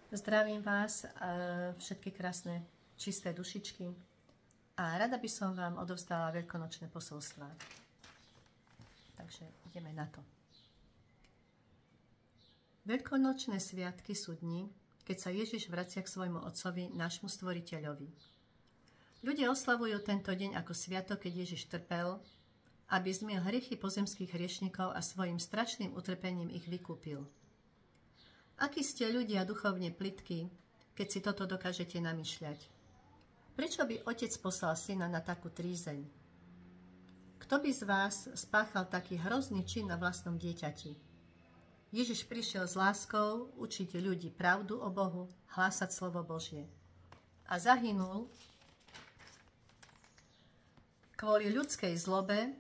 Zdravím vás, všetky krásne, čisté dušičky, a rada by som vám odovzdala veľkonočné posolstvá. Takže ideme na to. Veľkonočné sviatky sú dni, keď sa Ježiš vracia k svojmu Otcovi, nášmu Stvoriteľovi. Ľudia oslavujú tento deň ako sviatok, keď Ježiš trpel, aby zmiel hriechy pozemských hriešnikov a svojim strašným utrpením ich vykúpil. Akí ste ľudia duchovne plytky, keď si toto dokážete namýšľať? Prečo by otec poslal syna na takú trízeň? Kto by z vás spáchal taký hrozný čin na vlastnom dieťati? Ježiš prišiel s láskou učiť ľudí pravdu o Bohu, hlásať slovo Božie. A zahynul kvôli ľudskej zlobe,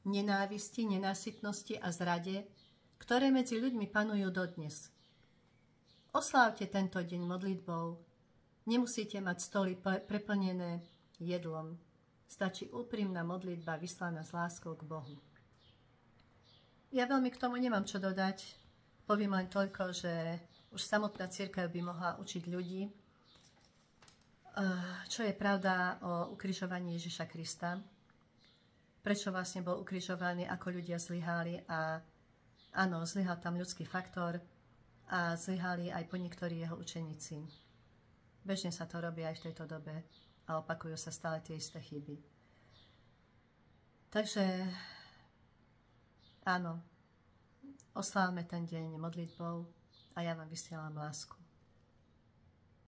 nenávisti, nenásytnosti a zrade, ktoré medzi ľuďmi panujú dodnes. Oslávte tento deň modlitbou. Nemusíte mať stoly preplnené jedlom. Stačí úprimná modlitba vyslaná s láskou k Bohu. Ja veľmi k tomu nemám čo dodať. Poviem len toľko, že už samotná cirkev by mohla učiť ľudí, čo je pravda o ukrižovaní Ježiša Krista. Prečo vlastne bol ukrižovaný, ako ľudia zlyhali a áno, zlyhal tam ľudský faktor a zlyhali aj po niektorí jeho učeníci. Bežne sa to robí aj v tejto dobe a opakujú sa stále tie isté chyby. Takže áno, oslávme ten deň modlitbou a ja vám vysielam lásku.